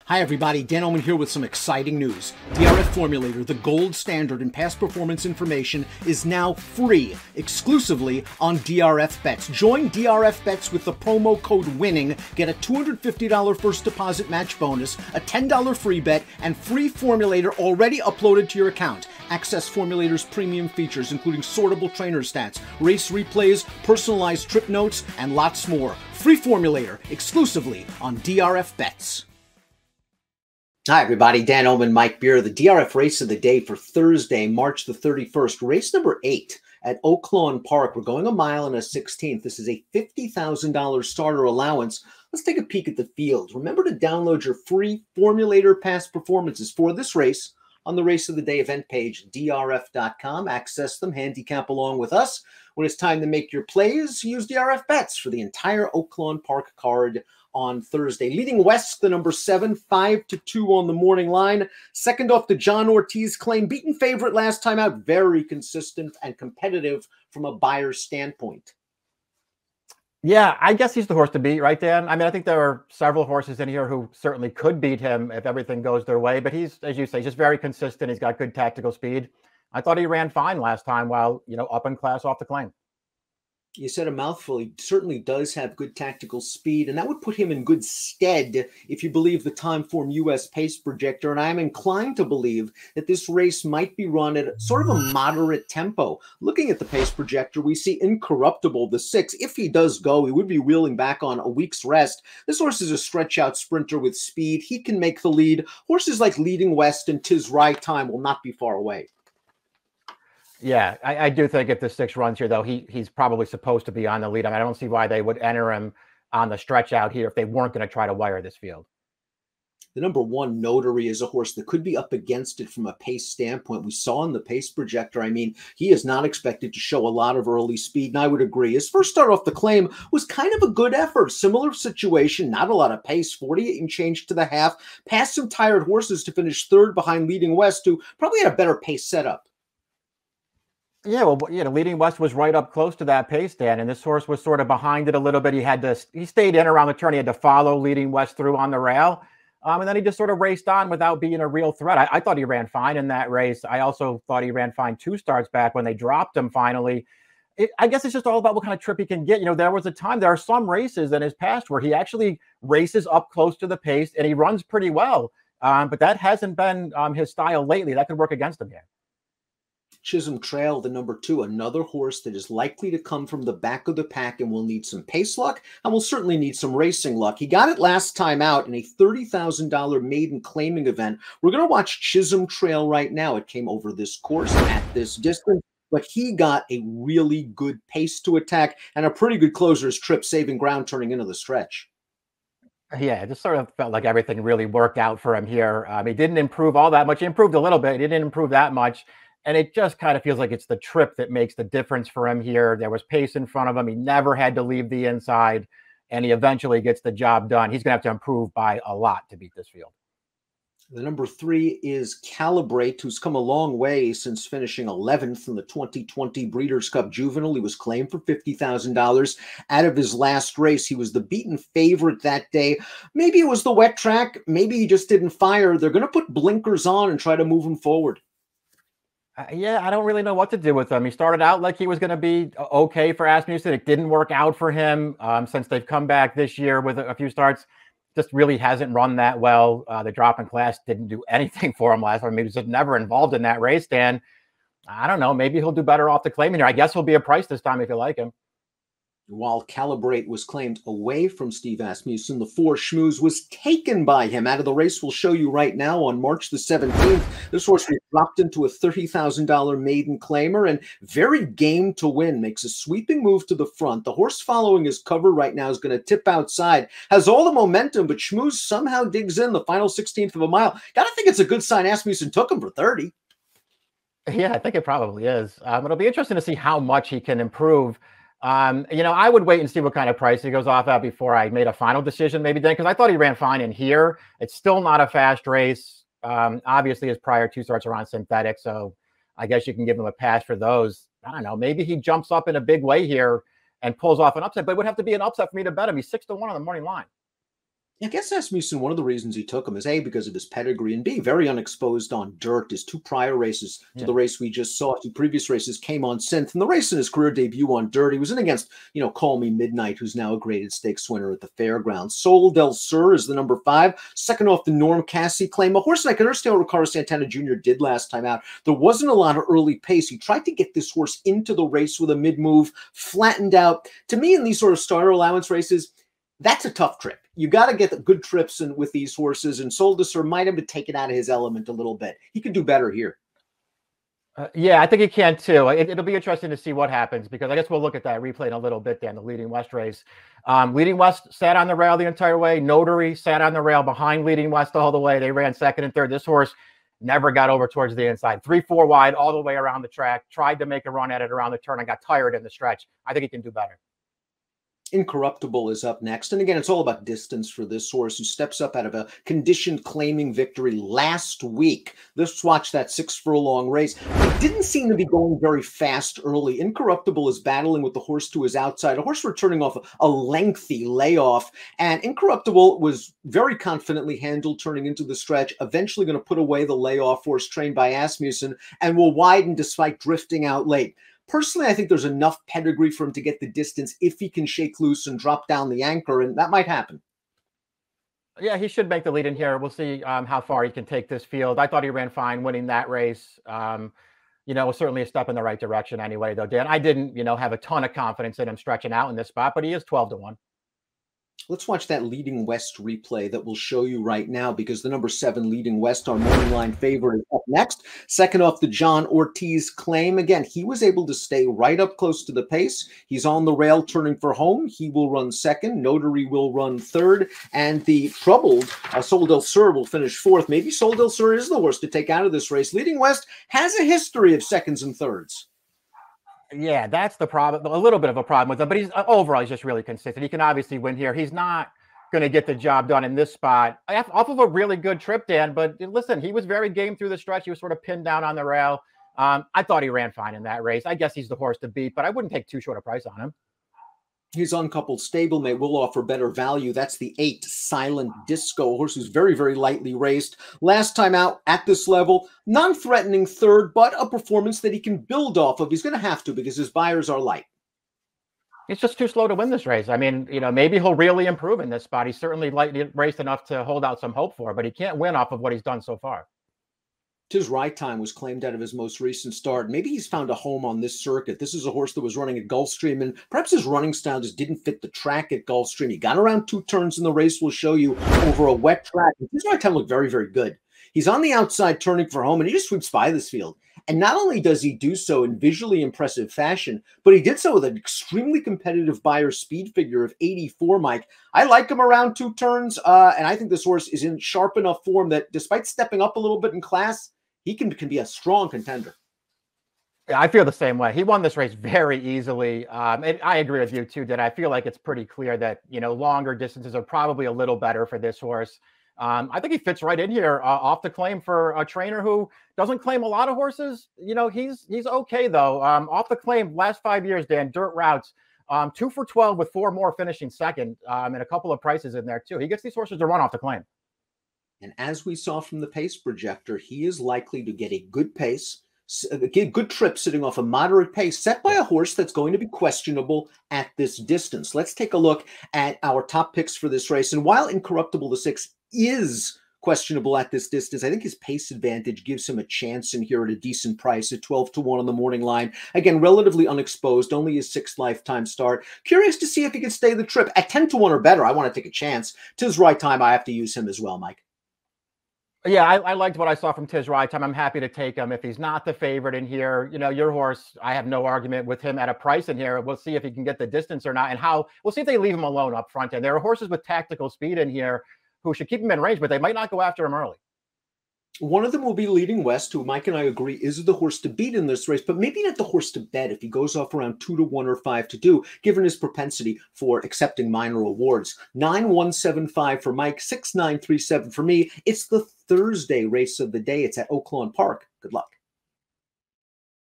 Hi everybody, Dan Illman here with some exciting news. DRF Formulator, the gold standard in past performance information, is now free, exclusively on DRF Bets. Join DRF Bets with the promo code WINNING, get a $250 first deposit match bonus, a $10 free bet, and free Formulator already uploaded to your account. Access Formulator's premium features, including sortable trainer stats, race replays, personalized trip notes, and lots more. Free Formulator, exclusively on DRF Bets. Hi, everybody. Dan Illman, Mike Beer. The DRF race of the day for Thursday, March the 31st. Race number 8 at Oaklawn Park. We're going a mile and a 16th. This is a $50,000 starter allowance. Let's take a peek at the field. Remember to download your free Formulator past performances for this race on the Race of the Day event page, drf.com. Access them, handicap along with us. When it's time to make your plays, use DRF Bets for the entire Oaklawn Park card on Thursday. Leading west, the number 7, 5-2 on the morning line. Second off the John Ortiz claim. Beaten favorite last time out. Very consistent and competitive from a buyer's standpoint. Yeah, I guess he's the horse to beat, right, Dan? I mean, I think there are several horses in here who certainly could beat him if everything goes their way. But he's, as you say, just very consistent. He's got good tactical speed. I thought he ran fine last time while, up in class off the claim. You said a mouthful. He certainly does have good tactical speed, and that would put him in good stead if you believe the Timeform US pace projector. And I'm inclined to believe that this race might be run at sort of a moderate tempo. Looking at the pace projector, we see Incorruptible, the 6. If he does go, he would be wheeling back on a week's rest. This horse is a stretch-out sprinter with speed. He can make the lead. Horses like Leading West and Tis Right Time will not be far away. Yeah, I do think if the 6 runs here, though, he's probably supposed to be on the lead. I mean, I don't see why they would enter him on the stretch out here if they weren't going to try to wire this field. The number 1, Notary, is a horse that could be up against it from a pace standpoint. We saw in the pace projector, I mean, he is not expected to show a lot of early speed, and I would agree. His first start off the claim was kind of a good effort. Similar situation, not a lot of pace, 48 and change to the half. Passed some tired horses to finish 3rd behind Leading West, who probably had a better pace setup. Yeah, well, Leading West was right up close to that pace, Dan, and this horse was sort of behind it a little bit. He stayed in around the turn. He had to follow Leading West through on the rail, and then he just sort of raced on without being a real threat. I thought he ran fine in that race. I also thought he ran fine 2 starts back when they dropped him finally. I guess it's just all about what kind of trip he can get. There was a time, there are some races in his past where he actually races up close to the pace, and he runs pretty well, but that hasn't been his style lately. That could work against him here. Chisholm Trail, the number 2, another horse that is likely to come from the back of the pack and will need some pace luck and will certainly need some racing luck. He got it last time out in a $30,000 maiden claiming event. We're going to watch Chisholm Trail right now. It came over this course at this distance, but he got a really good pace to attack and a pretty good closer's trip, saving ground turning into the stretch. Yeah, it just sort of felt like everything really worked out for him here. He didn't improve all that much. He improved a little bit. He didn't improve that much. And it just kind of feels like it's the trip that makes the difference for him here. There was pace in front of him. He never had to leave the inside, and he eventually gets the job done. He's going to have to improve by a lot to beat this field. The number 3 is Calibrate, who's come a long way since finishing 11th in the 2020 Breeders' Cup Juvenile. He was claimed for $50,000 out of his last race. He was the beaten favorite that day. Maybe it was the wet track. Maybe he just didn't fire. They're going to put blinkers on and try to move him forward. Yeah, I don't really know what to do with him. He started out like he was going to be okay for Asmussen. It didn't work out for him since they've come back this year with a few starts. Just really hasn't run that well. The drop in class didn't do anything for him last time. He was just never involved in that race, Dan. I don't know. Maybe he'll do better off the claiming here. I guess he'll be a price this time if you like him. While Calibrate was claimed away from Steve Asmussen, the 4, Schmooze, was taken by him out of the race. We'll show you right now on March the 17th. This horse was dropped into a $30,000 maiden claimer and very game to win. Makes a sweeping move to the front. The horse following his cover right now is going to tip outside. Has all the momentum, but Schmooze somehow digs in the final 16th of a mile. Got to think it's a good sign Asmussen took him for 30. Yeah, I think it probably is. It'll be interesting to see how much he can improve. I would wait and see what kind of price he goes off at before I made a final decision, maybe then, because I thought he ran fine in here. It's still not a fast race. Obviously, his prior 2 starts are on synthetic, so I guess you can give him a pass for those. I don't know. Maybe he jumps up in a big way here and pulls off an upset, but it would have to be an upset for me to bet him. He's 6-1 on the morning line. I guess Asmussen, one of the reasons he took him is A, because of his pedigree, and B, very unexposed on dirt. His two prior races to the race we just saw, two previous races came on synth, and the race in his career debut on dirt, he was in against, Call Me Midnight, who's now a graded stakes winner at the fairgrounds. Sol del Sur is the number 5, second off the Norm Cassie claim, a horse that I can understand what Ricardo Santana Jr. did last time out. There wasn't a lot of early pace. He tried to get this horse into the race with a mid-move, flattened out. To me, in these sort of starter allowance races, that's a tough trip. You got to get the good trips in with these horses, and Sol del Sur might have been taken out of his element a little bit. He could do better here. Yeah, I think he can too. It'll be interesting to see what happens, because I guess we'll look at that replay in a little bit, Dan, the Leading West race. Leading West sat on the rail the entire way. Notary sat on the rail behind Leading West all the way. They ran second and third. This horse never got over towards the inside. 3-4 wide all the way around the track. Tried to make a run at it around the turn and got tired in the stretch. I think he can do better. Incorruptible is up next. And again, it's all about distance for this horse, who steps up out of a conditioned claiming victory last week. Let's watch that 6 furlong race. It didn't seem to be going very fast early. Incorruptible is battling with the horse to his outside, a horse returning off a lengthy layoff. And Incorruptible was very confidently handled turning into the stretch, eventually going to put away the layoff horse trained by Asmussen, and will widen despite drifting out late. Personally, I think there's enough pedigree for him to get the distance if he can shake loose and drop down the anchor, and that might happen. Yeah, he should make the lead in here. We'll see how far he can take this field. I thought he ran fine winning that race. It was certainly a step in the right direction anyway, though, Dan. I didn't, have a ton of confidence in him stretching out in this spot, but he is 12-1. Let's watch that Leading West replay that we'll show you right now, because the number 7 Leading West, our morning line favorite, is up next. Second off the John Ortiz claim. Again, he was able to stay right up close to the pace. He's on the rail turning for home. He will run second. Notary will run third. And the troubled Sol del Sur will finish fourth. Maybe Sol del Sur is the horse to take out of this race. Leading West has a history of seconds and thirds. Yeah, that's the problem. A little bit of a problem with him, but overall he's just really consistent. He can obviously win here. He's not going to get the job done in this spot off of a really good trip, Dan. But listen, he was very game through the stretch. He was sort of pinned down on the rail. I thought he ran fine in that race. I guess he's the horse to beat, but I wouldn't take too short a price on him. His uncoupled stablemate will offer better value. That's the 8 Silent Disco, a horse who's very, very lightly raced. Last time out at this level, non-threatening third, but a performance that he can build off of. He's going to have to, because his buyers are light. He's just too slow to win this race. I mean, maybe he'll really improve in this spot. He's certainly lightly raced enough to hold out some hope for, but he can't win off of what he's done so far. Tis Right Time was claimed out of his most recent start. Maybe he's found a home on this circuit. This is a horse that was running at Gulfstream, and perhaps his running style just didn't fit the track at Gulfstream. He got around 2 turns in the race, we'll show you, over a wet track. Tis Right Time looked very, very good. He's on the outside turning for home, and he just sweeps by this field. And not only does he do so in visually impressive fashion, but he did so with an extremely competitive buyer speed figure of 84, Mike. I like him around 2 turns, and I think this horse is in sharp enough form that despite stepping up a little bit in class, he can be a strong contender. Yeah, I feel the same way. He won this race very easily. And I agree with you too, that I feel like it's pretty clear that, longer distances are probably a little better for this horse. I think he fits right in here off the claim for a trainer who doesn't claim a lot of horses. He's okay though. Off the claim, last 5 years, Dan, dirt routes, 2 for 12 with 4 more finishing second, and a couple of prices in there too. He gets these horses to run off the claim. And as we saw from the pace projector, he is likely to get a good pace, get a good trip sitting off a moderate pace set by a horse that's going to be questionable at this distance. Let's take a look at our top picks for this race. And while Incorruptible the 6 is questionable at this distance, I think his pace advantage gives him a chance in here at a decent price at 12-1 on the morning line. Again, relatively unexposed, only his 6th lifetime start. Curious to see if he can stay the trip. At 10-1 or better, I want to take a chance. Tis Right Time, I have to use him as well, Mike. Yeah, I liked what I saw from Tis Right Time. I'm happy to take him. If he's not the favorite in here, your horse, I have no argument with him at a price in here. We'll see if he can get the distance or not, and we'll see if they leave him alone up front. And there are horses with tactical speed in here who should keep him in range, but they might not go after him early. One of them will be Leading West, who Mike and I agree is the horse to beat in this race, but maybe not the horse to bet if he goes off around 2-1 or 5-2, given his propensity for accepting minor awards. 9-1-7-5 for Mike, 6-9-3-7 for me. It's the Thursday race of the day. It's at Oaklawn Park. Good luck.